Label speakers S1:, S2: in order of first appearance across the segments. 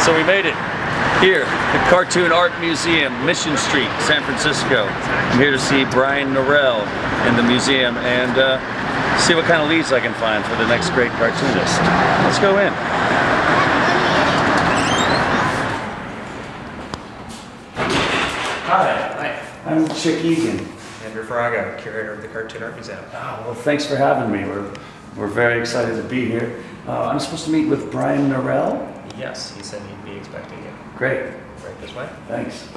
S1: So we made it here, the Cartoon Art Museum, Mission Street, San Francisco. I'm here to see Brian Norell in the museum and see what kind of leads I can find for the next great cartoonist. Let's go in.
S2: Hi,
S1: I'm Chick Egan.
S2: Andrew Fraga, curator of the Cartoon Art Museum.
S1: Oh, well, thanks for having me. We're very excited to be here. I'm supposed to meet with Brian Norell?
S2: Yes, he said he'd be expecting you.
S1: Great.
S2: Right this way.
S1: Thanks.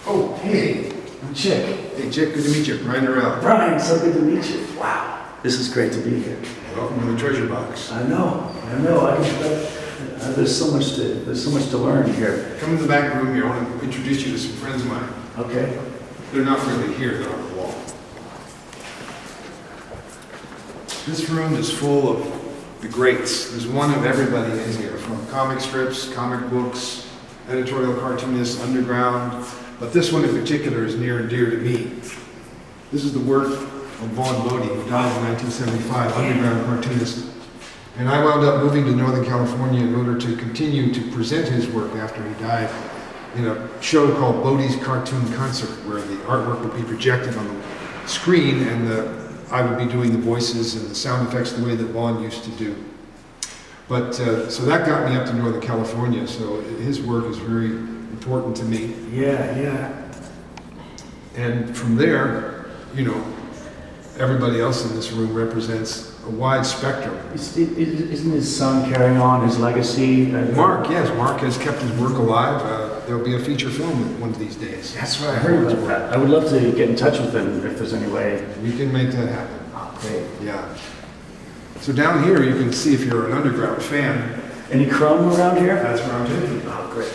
S3: Oh, hey.
S1: I'm Chick.
S3: Hey, Chick, good to meet you. Brian Norell.
S1: Brian, so good to meet you. Wow. This is great to be here.
S3: Welcome to the treasure box.
S1: I know. There's so much to learn here.
S3: Come in the back room here. I want to introduce you to some friends of mine.
S1: Okay.
S3: They're not really here, they're on the wall. This room is full of the greats. There's one of everybody in here, from comic strips, comic books, editorial cartoonists, underground. But this one in particular is near and dear to me. This is the work of Vaughn Bodie, who died in 1975, underground cartoonist. And I wound up moving to Northern California in order to continue to present his work after he died in a show called Bodie's Cartoon Concert, where the artwork would be projected on the screen and I would be doing the voices and the sound effects the way that Vaughn used to do. But so that got me up to Northern California, so his work is very important to me.
S1: Yeah.
S3: And from there, you know, everybody else in this room represents a wide spectrum.
S1: Isn't his son carrying on his legacy?
S3: Mark, yes, Mark has kept his work alive. There'll be a feature film one of these days.
S1: That's what I heard about that. I would love to get in touch with him if there's any way.
S3: We can make that happen.
S1: Oh, great.
S3: Yeah. So down here, you can see if you're an underground fan.
S1: Any Crumb around here?
S3: That's where I'm taking you.
S1: Oh, great.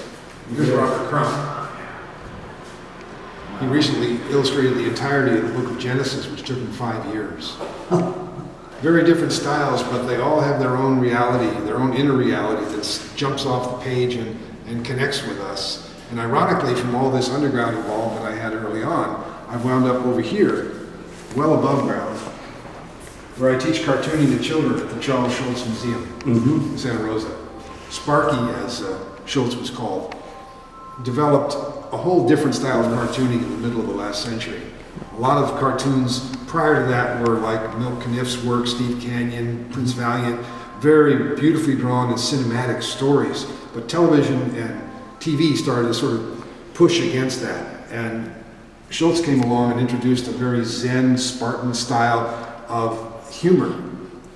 S3: Here's Robert Crumb. He recently illustrated the entirety of the book of Genesis, which took him 5 years. Very different styles, but they all have their own reality, their own inner reality that jumps off the page and connects with us. And ironically, from all this underground involvement I had early on, I wound up over here, well above ground, where I teach cartooning to children at the Charles Schulz Museum in Santa Rosa. Sparky, as Schulz was called, developed a whole different style of cartooning in the middle of the last century. A lot of cartoons prior to that were like Milt Caniff's work, Steve Canyon, Prince Valiant, very beautifully drawn and cinematic stories. But television and TV started to sort of push against that. And Schulz came along and introduced a very Zen, Spartan style of humor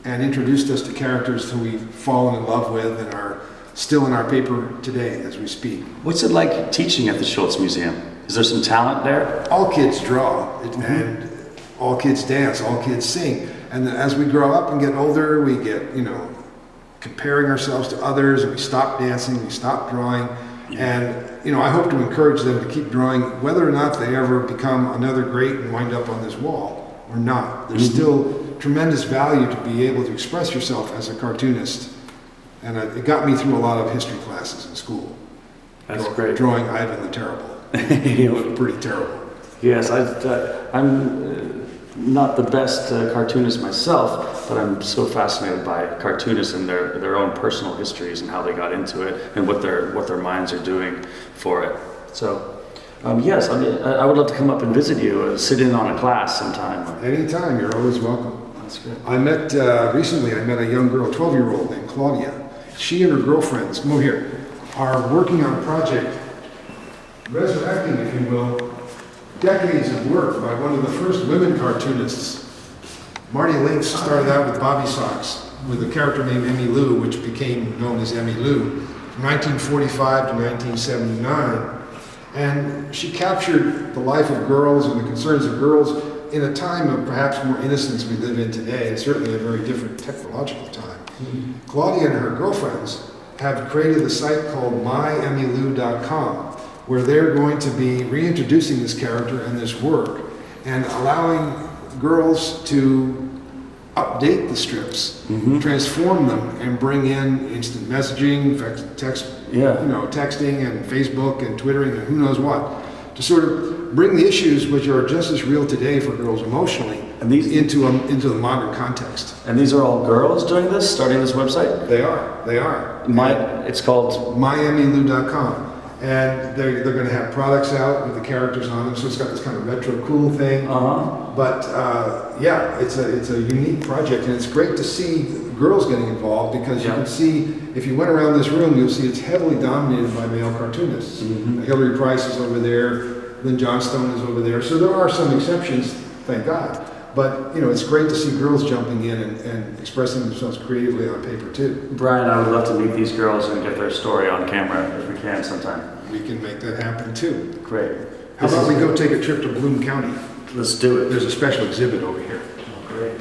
S3: and introduced us to characters who we've fallen in love with and are still in our paper today as we speak.
S1: What's it like teaching at the Schulz Museum? Is there some talent there?
S3: All kids draw, and all kids dance, all kids sing. And as we grow up and get older, we get, comparing ourselves to others, and we stop dancing, we stop drawing. And, I hope to encourage them to keep drawing, whether or not they ever become another great and wind up on this wall or not. There's still tremendous value to be able to express yourself as a cartoonist. And it got me through a lot of history classes in school.
S1: That's great.
S3: Drawing Ivan the Terrible. It was pretty terrible.
S1: Yes, I'm not the best cartoonist myself, but I'm so fascinated by cartoonists and their own personal histories and how they got into it and what their minds are doing for it. So, yes, I would love to come up and visit you, sit in on a class sometime.
S3: Anytime, you're always welcome.
S1: That's good.
S3: I met, recently I met a young girl, 12-year-old named Claudia. She and her girlfriends, come over here, are working on a project, resurrecting, if you will, decades of work by one of the first women cartoonists. Marty Lynx started out with Bobby Sox with a character named Emmy Lou, which became known as Emmy Lou, from 1945 to 1979. And she captured the life of girls and the concerns of girls in a time of perhaps more innocence we live in today, and certainly a very different technological time. Claudia and her girlfriends have created a site called myemmylou.com, where they're going to be reintroducing this character and this work and allowing girls to update the strips,
S1: Mhm.
S3: transform them, and bring in instant messaging, text,
S1: Yeah.
S3: texting and Facebook and Twittering and who knows what, to sort of bring the issues which are just as real today for girls emotionally
S1: And these
S3: into the modern context.
S1: and these are all girls doing this, starting this website.
S3: They are.
S1: It's called.
S3: MiamiLou.com. And they're going to have products out with the characters on them, so it's got this kind of retro cool thing. But yeah, it's a unique project, and it's great to see girls getting involved because you
S1: Yeah.
S3: can see, if you went around this room, you'll see it's heavily dominated by male cartoonists.
S1: Mhm.
S3: Hillary Price is over there, Lynn Johnstone is over there, so there are some exceptions, thank God. But it's great to see girls jumping in and expressing themselves creatively on paper too.
S1: Brian, I would love to meet these girls and get their story on camera if we can sometime.
S3: We can make that happen too.
S1: Great.
S3: How about we go take a trip to Bloom County?
S1: Let's do it.
S3: There's a special exhibit over here.
S1: Great.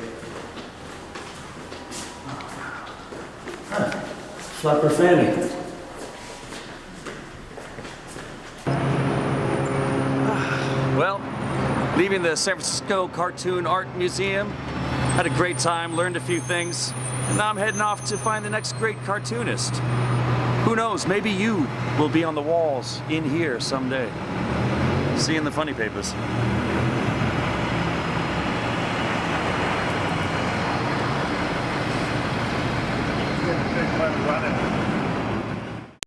S1: Flapper Fanny.
S4: Well, leaving the San Francisco Cartoon Art Museum, had a great time, learned a few things, and now I'm heading off to find the next great cartoonist. Who knows, maybe you will be on the walls in here someday. See you in the funny papers.